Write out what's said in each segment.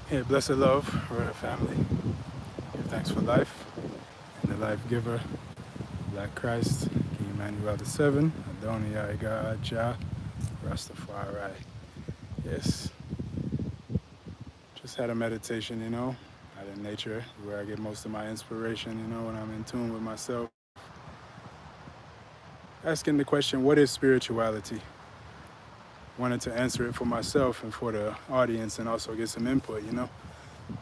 Hey, blessed love, royal family. Give thanks for life and the life giver, Black Christ, King Emmanuel the Seven, Adonai God, Jah, Rastafari. Yes, just had a meditation, out in nature where I get most of my inspiration, when I'm in tune with myself. Asking the question, what is spirituality? Wanted to answer it for myself and for the audience and also get some input.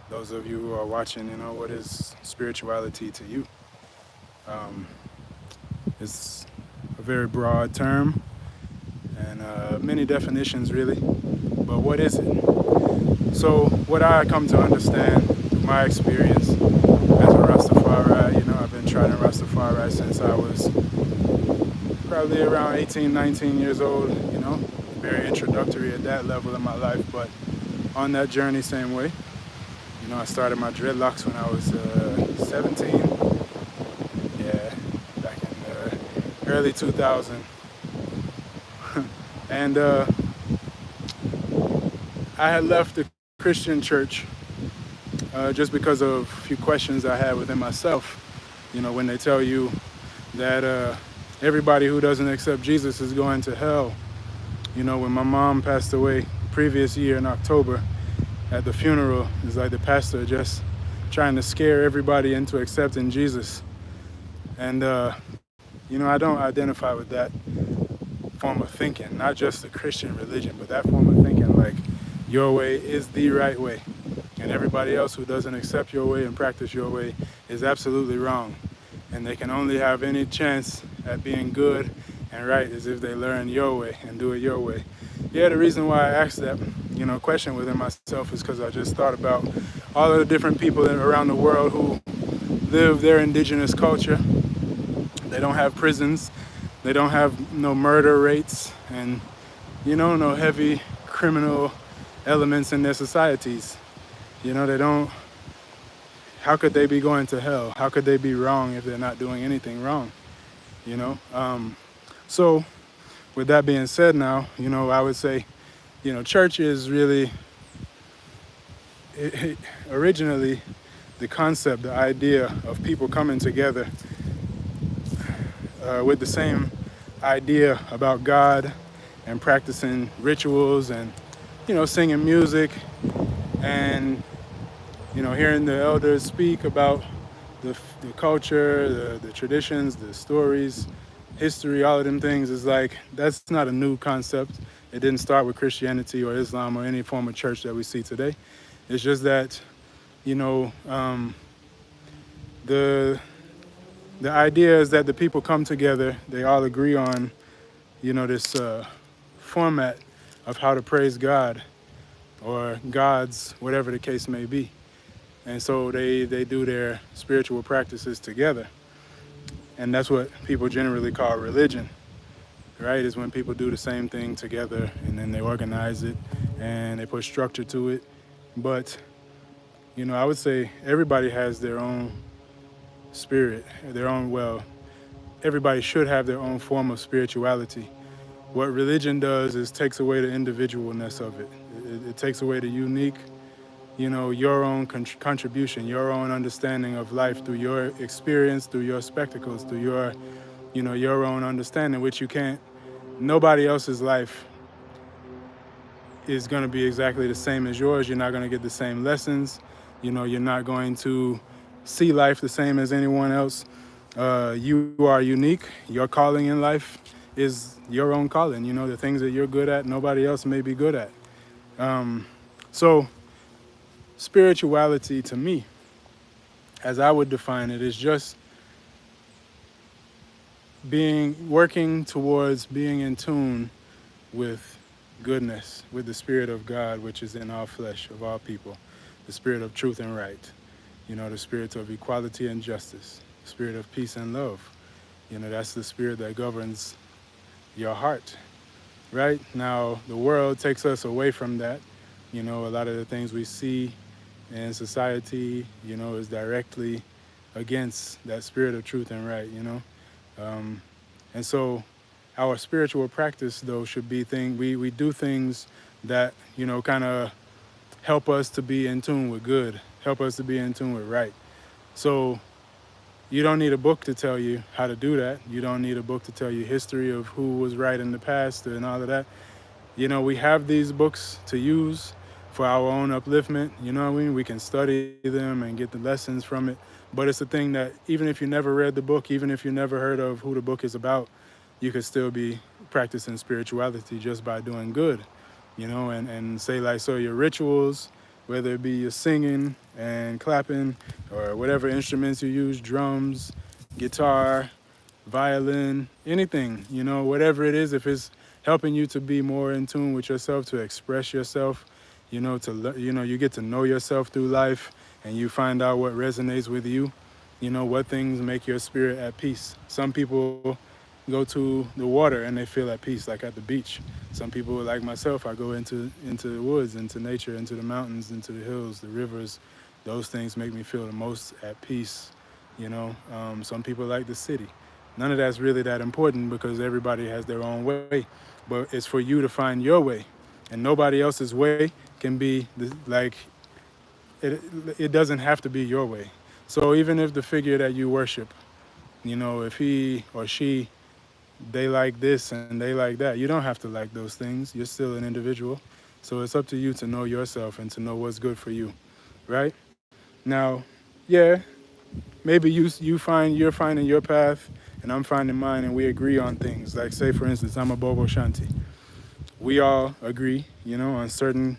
Those of you who are watching, what is spirituality to you? Um, it's a very broad term and many definitions, really. But what is it? So, what I come to understand through my experience as a Rastafari, I've been trying to Rastafari since I was probably around 18, 19 years old, very introductory at that level in my life. But on that journey, same way. I started my dreadlocks when I was 17. Yeah, back in the early 2000s. And I had left the Christian church just because of a few questions I had within myself. When they tell you that everybody who doesn't accept Jesus is going to hell. When my mom passed away previous year in October at the funeral, it's like the pastor just trying to scare everybody into accepting Jesus. And, I don't identify with that form of thinking, not just the Christian religion, but that form of thinking like your way is the right way. And everybody else who doesn't accept your way and practice your way is absolutely wrong. And they can only have any chance at being good and right is if they learn your way and do it your way. Yeah, the reason why I asked that, question within myself is because I just thought about all of the different people around the world who live their indigenous culture. They don't have prisons. They don't have no murder rates and, no heavy criminal elements in their societies. They don't, how could they be going to hell? How could they be wrong if they're not doing anything wrong? You know? So, with that being said now, I would say, church is really, originally, the concept, the idea of people coming together with the same idea about God and practicing rituals and, singing music and, hearing the elders speak about the culture, the traditions, the stories, history, all of them things is like, that's not a new concept. It didn't start with Christianity or Islam or any form of church that we see today. It's just that, you know, um, the the idea is that the people come together, they all agree on, this format of how to praise God or gods, whatever the case may be. And so they do their spiritual practices together. And that's what people generally call religion, right? Is when people do the same thing together and then they organize it and they put structure to it. But, I would say everybody has their own spirit, their own, well, everybody should have their own form of spirituality. What religion does is takes away the individualness of it. It takes away the unique, your own contribution, your own understanding of life through your experience, through your spectacles, through your, your own understanding, which you can't, nobody else's life is going to be exactly the same as yours. You're not going to get the same lessons. You're not going to see life the same as anyone else. You are unique. Your calling in life is your own calling. The things that you're good at, nobody else may be good at. So, spirituality to me, as I would define it, is just working towards being in tune with goodness, with the Spirit of God, which is in all flesh of all people, the Spirit of truth and right, the Spirit of equality and justice, the Spirit of peace and love. That's the Spirit that governs your heart, right? Now, the world takes us away from that. A lot of the things we see in society, is directly against that Spirit of truth and right. And so our spiritual practice, though, should be we do things that, kind of help us to be in tune with good, help us to be in tune with right. So you don't need a book to tell you how to do that. You don't need a book to tell you history of who was right in the past and all of that. We have these books to use for our own upliftment. What I mean? We can study them and get the lessons from it. But it's a thing that even if you never read the book, even if you never heard of who the book is about, you could still be practicing spirituality just by doing good, and say like, so your rituals, whether it be your singing and clapping or whatever instruments you use, drums, guitar, violin, anything, whatever it is, if it's helping you to be more in tune with yourself, to express yourself, you get to know yourself through life and you find out what resonates with you, what things make your spirit at peace. Some people go to the water and they feel at peace, like at the beach. Some people, like myself, I go into the woods, into nature, into the mountains, into the hills, the rivers. Those things make me feel the most at peace. Some people like the city. None of that's really that important because everybody has their own way. But it's for you to find your way, and nobody else's way can be like it. It doesn't have to be your way. So even if the figure that you worship, if he or she, they like this and they like that, you don't have to like those things. You're still an individual. So it's up to you to know yourself and to know what's good for you, right? Now, yeah, maybe you're finding your path and I'm finding mine, and we agree on things. Like, say for instance, I'm a Bobo Shanti. We all agree, on certain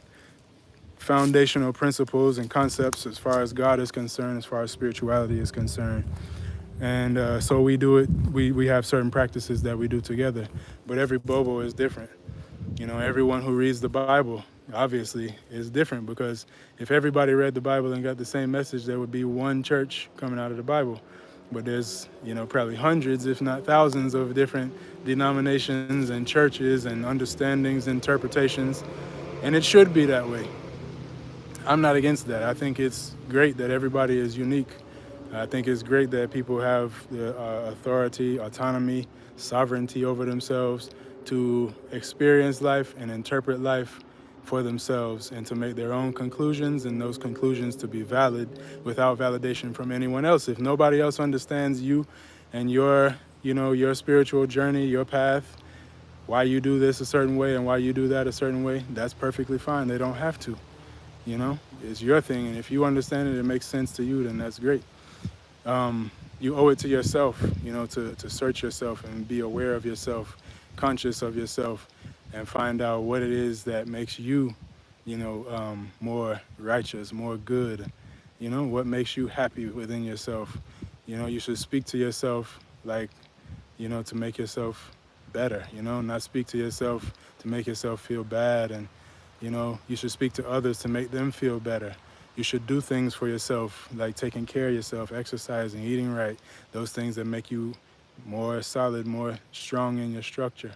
foundational principles and concepts as far as God is concerned, as far as spirituality is concerned. And so we do it. We have certain practices that we do together, but every Bobo is different. Everyone who reads the Bible obviously is different, because if everybody read the Bible and got the same message, there would be one church coming out of the Bible. But there's, probably hundreds, if not thousands, of different denominations and churches and understandings, interpretations, and it should be that way. I'm not against that. I think it's great that everybody is unique. I think it's great that people have the authority, autonomy, sovereignty over themselves to experience life and interpret life for themselves and to make their own conclusions, and those conclusions to be valid without validation from anyone else. If nobody else understands you and your spiritual journey, your path, why you do this a certain way and why you do that a certain way, that's perfectly fine. They don't have to. It's your thing, and if you understand it, it makes sense to you, then that's great. You owe it to yourself, to search yourself and be aware of yourself, conscious of yourself, and find out what it is that makes you, more righteous, more good. What makes you happy within yourself. You should speak to yourself like, to make yourself better. Not speak to yourself to make yourself feel bad, and you should speak to others to make them feel better. You should do things for yourself, like taking care of yourself, exercising, eating right, those things that make you more solid, more strong in your structure.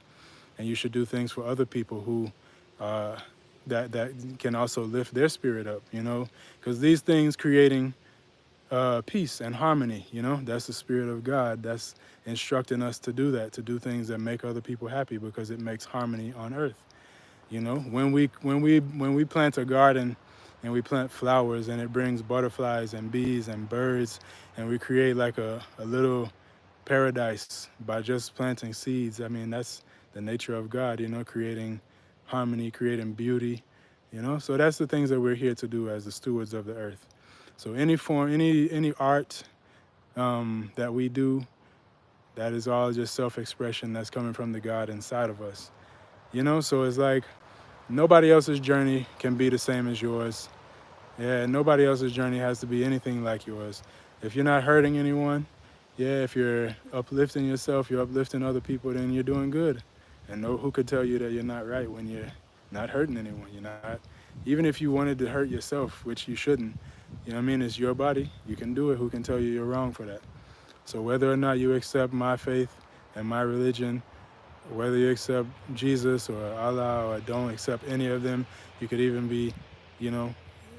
And you should do things for other people who that can also lift their spirit up, because these things creating peace and harmony, that's the spirit of God. That's instructing us to do that, to do things that make other people happy, because it makes harmony on earth. When we plant a garden and we plant flowers, and it brings butterflies and bees and birds, and we create like a little paradise by just planting seeds. I mean, that's the nature of God, creating harmony, creating beauty, So that's the things that we're here to do as the stewards of the earth. So any form, any art that we do, that is all just self-expression that's coming from the God inside of us. So it's like nobody else's journey can be the same as yours. Yeah, nobody else's journey has to be anything like yours. If you're not hurting anyone, yeah, if you're uplifting yourself, you're uplifting other people, then you're doing good. And who could tell you that you're not right when you're not hurting anyone? You're not, even if you wanted to hurt yourself, which you shouldn't, it's your body. You can do it. Who can tell you you're wrong for that? So whether or not you accept my faith and my religion, whether you accept Jesus or Allah or don't accept any of them, you could even be,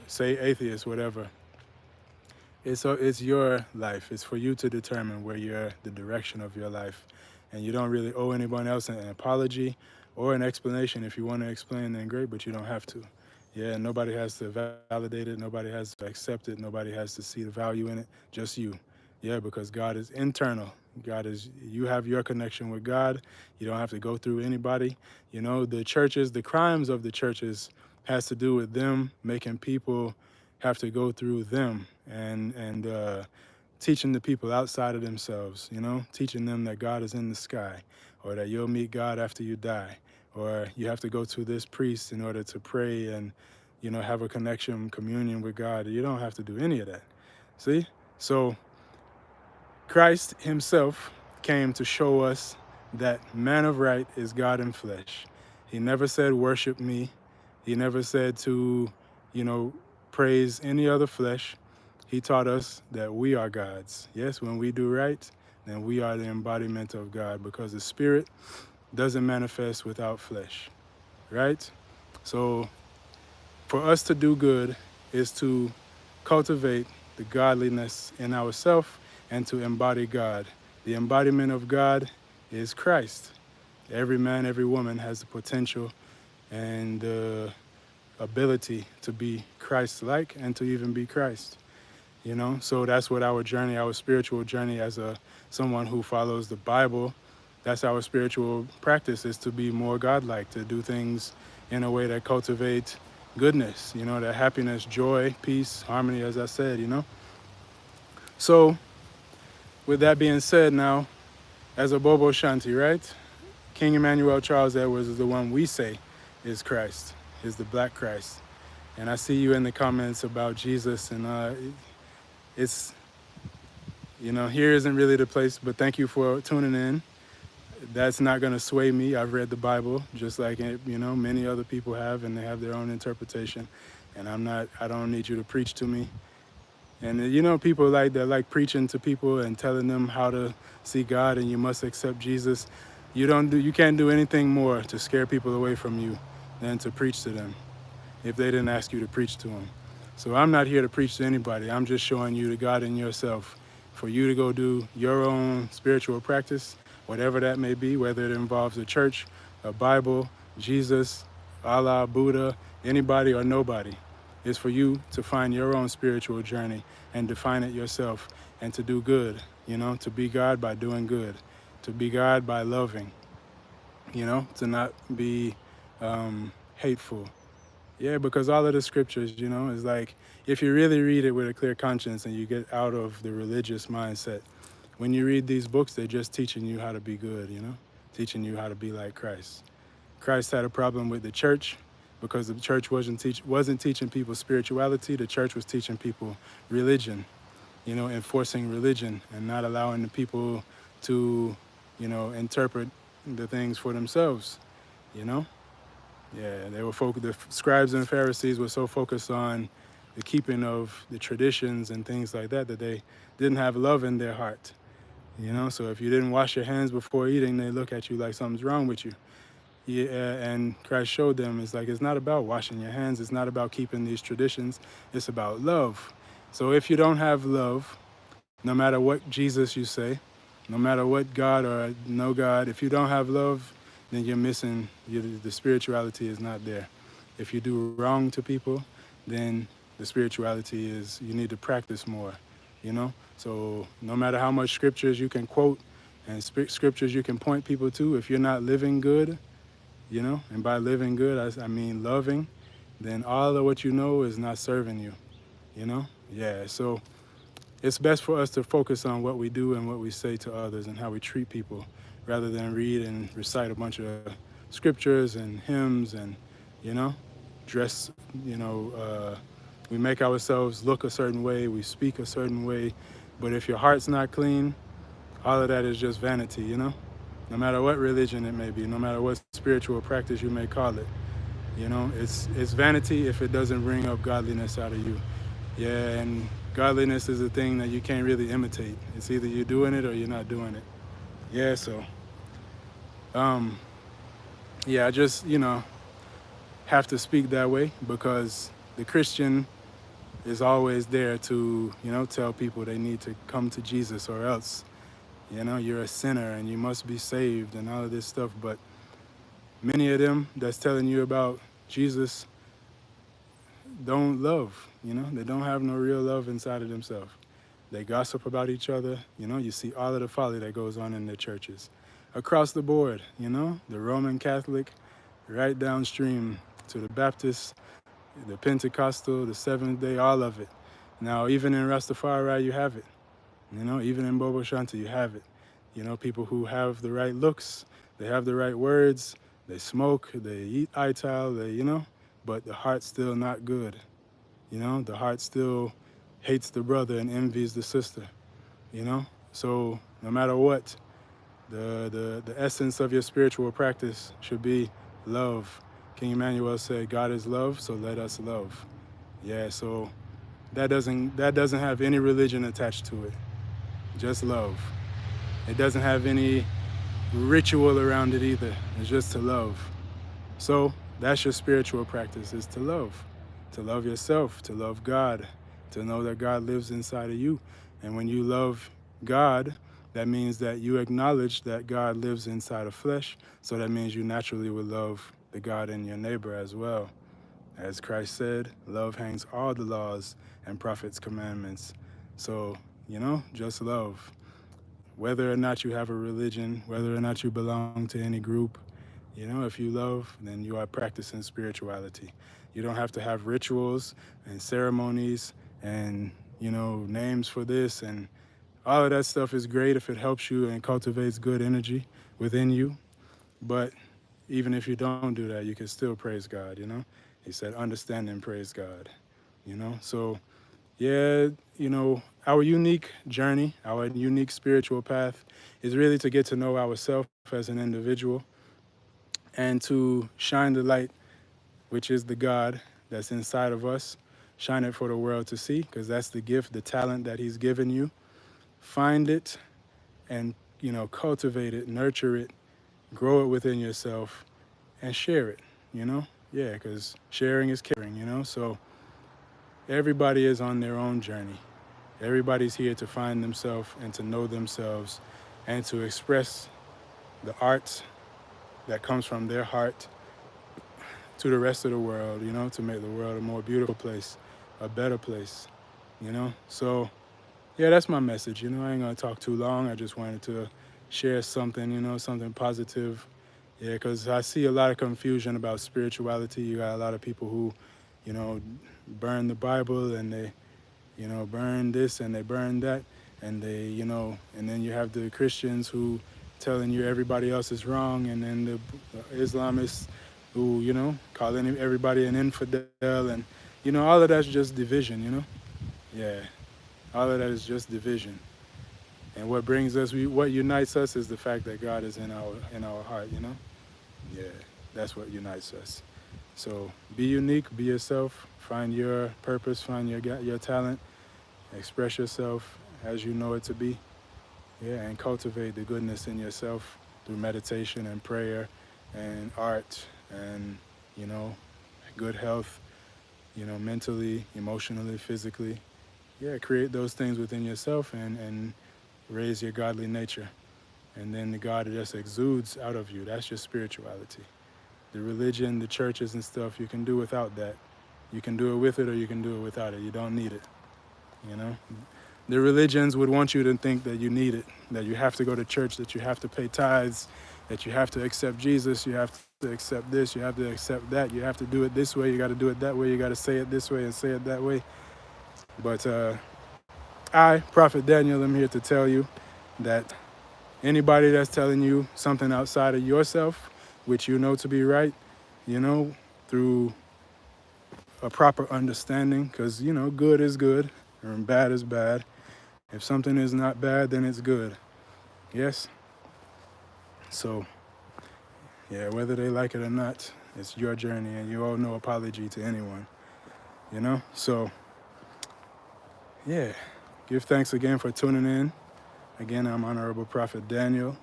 say atheist, whatever. It's your life. It's for you to determine the direction of your life. And you don't really owe anyone else an apology or an explanation. If you want to explain, then great, but you don't have to. Yeah, nobody has to validate it. Nobody has to accept it. Nobody has to see the value in it. Just you. Yeah, because God is internal. God is, you have your connection with God. You don't have to go through anybody. You know, the churches, the crimes of the churches has to do with them making people have to go through them and teaching the people outside of themselves, you know, teaching them that God is in the sky or that you'll meet God after you die or you have to go to this priest in order to pray and, you know, have a connection, communion with God. You don't have to do any of that. See? So Christ himself came to show us that man of right is God in flesh. He never said, worship me. He never said to, you know, praise any other flesh. He taught us that we are God's. Yes, when we do right, then we are the embodiment of God because the spirit doesn't manifest without flesh, right? So for us to do good is to cultivate the godliness in ourselves and to embody God. The embodiment of God is Christ. Every man, every woman has the potential and the ability to be Christ-like and to even be Christ. You know, so that's what our journey, our spiritual journey as a someone who follows the Bible, that's our spiritual practice, is to be more godlike, to do things in a way that cultivate goodness, you know, that happiness, joy, peace, harmony, as I said, you know. So with that being said, now as a Bobo Shanti, right, King Emmanuel Charles Edwards is the one we say is Christ, is the black Christ. And I see you in the comments about Jesus, and it's, you know, here isn't really the place, but thank you for tuning in. That's not going to sway me. I've read the Bible just like, you know, many other people have, and they have their own interpretation. And I don't need you to preach to me. And you know, people like that, like preaching to people and telling them how to see God and you must accept Jesus. You can't do anything more to scare people away from you than to preach to them if they didn't ask you to preach to them. So I'm not here to preach to anybody. I'm just showing you the God in yourself for you to go do your own spiritual practice, whatever that may be, whether it involves a church, a Bible, Jesus, Allah, Buddha, anybody or nobody. It's for you to find your own spiritual journey and define it yourself and to do good, you know, to be God by doing good, to be God by loving, you know, to not be hateful. Yeah, because all of the scriptures, you know, is like if you really read it with a clear conscience and you get out of the religious mindset, when you read these books, they're just teaching you how to be good, you know, teaching you how to be like Christ. Christ had a problem with the church because the church wasn't teaching people spirituality. The church was teaching people religion, you know, enforcing religion and not allowing the people to, you know, interpret the things for themselves, you know. Yeah, they were the scribes and Pharisees were so focused on the keeping of the traditions and things like that that they didn't have love in their heart. You know, so if you didn't wash your hands before eating, they look at you like something's wrong with you. Yeah, and Christ showed them it's like it's not about washing your hands, it's not about keeping these traditions, it's about love. So if you don't have love, no matter what Jesus you say, no matter what God or no God, if you don't have love, then you're missing, the spirituality is not there. If you do wrong to people, then the spirituality is you need to practice more, you know? So no matter how much scriptures you can quote and scriptures you can point people to, if you're not living good, you know, and by living good, I mean loving, then all of what you know is not serving you, you know? Yeah, so it's best for us to focus on what we do and what we say to others and how we treat people rather than read and recite a bunch of scriptures and hymns and, you know, dress, you know, we make ourselves look a certain way, we speak a certain way, but if your heart's not clean, all of that is just vanity, you know? No matter what religion it may be, no matter what spiritual practice you may call it, you know, it's vanity if it doesn't bring up godliness out of you. Yeah, and godliness is a thing that you can't really imitate. It's either you're doing it or you're not doing it. Yeah, so um, yeah, I just, you know, have to speak that way because the Christian is always there to, you know, tell people they need to come to Jesus or else, you know, you're a sinner and you must be saved and all of this stuff. But many of them that's telling you about Jesus, don't love. They don't have no real love inside of themselves. They gossip about each other. You see all of the folly that goes on in the churches across the board. The Roman Catholic, right downstream to the Baptist, the Pentecostal, the Seventh Day, all of it. Now, even in Rastafari, you have it. Even in Bobo Shanti, you have it. People who have the right looks, they have the right words, they smoke, they eat ital, but the heart's still not good. The heart still hates the brother and envies the sister. So no matter what, the essence of your spiritual practice should be love. King Emmanuel said, God is love, so let us love. Yeah, so that doesn't have any religion attached to it. Just love. It doesn't have any ritual around it either. It's just to love. So that's your spiritual practice, is to love. To love yourself, to love God, to know that God lives inside of you. And when you love God, that means that you acknowledge that God lives inside of flesh. So that means you naturally will love the God in your neighbor as well. As Christ said, love hangs all the laws and prophets' commandments. So, just love. Whether or not you have a religion, whether or not you belong to any group, if you love, then you are practicing spirituality. You don't have to have rituals and ceremonies and, names for this. And all of that stuff is great if it helps you and cultivates good energy within you. But even if you don't do that, you can still praise God. He said, understand and praise God. So, yeah, our unique journey, our unique spiritual path is really to get to know ourselves as an individual and to shine the light, which is the God that's inside of us. Shine it for the world to see, because that's the gift, the talent that He's given you. Find it and, cultivate it, nurture it, grow it within yourself, and share it. Yeah, because sharing is caring. So everybody is on their own journey. Everybody's here to find themselves and to know themselves and to express the art that comes from their heart to the rest of the world, to make the world a more beautiful place, a better place. So, yeah, that's my message. I ain't gonna talk too long. I just wanted to share something, something positive. Yeah, because I see a lot of confusion about spirituality. You got a lot of people who, burn the Bible and they burn this and they burn that, and and then you have the Christians who telling you everybody else is wrong, and then the Islamists who, calling everybody an infidel, and, all of that's just division. Yeah, all of that is just division. And what unites us is the fact that God is in our heart. Yeah, that's what unites us. So be unique, be yourself, find your purpose, find your talent, express yourself as you know it to be. Yeah, and cultivate the goodness in yourself through meditation and prayer and art and, you know, good health, mentally, emotionally, physically. Yeah, create those things within yourself and raise your godly nature. And then the God just exudes out of you. That's your spirituality. The religion, the churches and stuff, you can do without that. You can do it with it or you can do it without it. You don't need it. You know? The religions would want you to think that you need it, that you have to go to church, that you have to pay tithes, that you have to accept Jesus, you have to accept this, you have to accept that, you have to do it this way, you got to do it that way, you got to say it this way and say it that way. But I, Prophet Daniel, am here to tell you that anybody that's telling you something outside of yourself, which you know to be right, through a proper understanding, because, good is good and bad is bad. If something is not bad, then it's good. Yes? So, yeah, whether they like it or not, it's your journey and you owe no apology to anyone. So, yeah, give thanks again for tuning in. Again, I'm Honorable Prophet Daniel,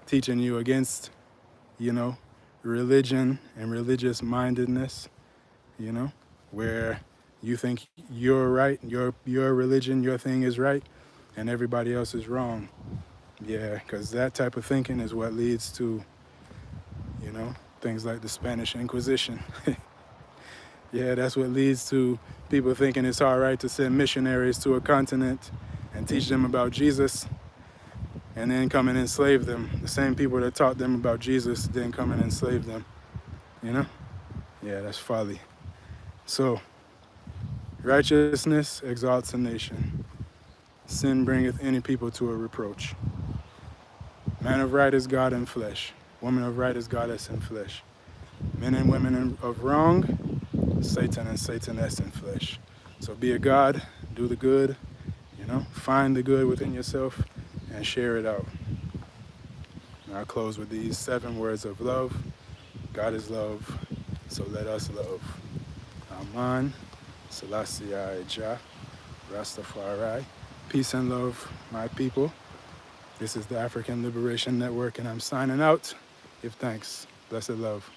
teaching you against, religion and religious mindedness, where you think you're right, your religion, your thing is right, and everybody else is wrong. Yeah, because that type of thinking is what leads to, things like the Spanish Inquisition. Yeah, that's what leads to people thinking it's all right to send missionaries to a continent and teach them about Jesus and then come and enslave them. The same people that taught them about Jesus then come and enslave them, you know? Yeah, that's folly. So, righteousness exalts a nation. Sin bringeth any people to a reproach. Man of right is God in flesh. Woman of right is goddess in flesh. Men and women of wrong, Satan and Sataness in flesh. So be a God, do the good, find the good within yourself and share it out. And I'll close with these 7 words of love. God is love, so let us love. Aman, Selassie Jah, Rastafari. Peace and love, my people. This is the African Liberation Network, and I'm signing out. Give thanks. Blessed love.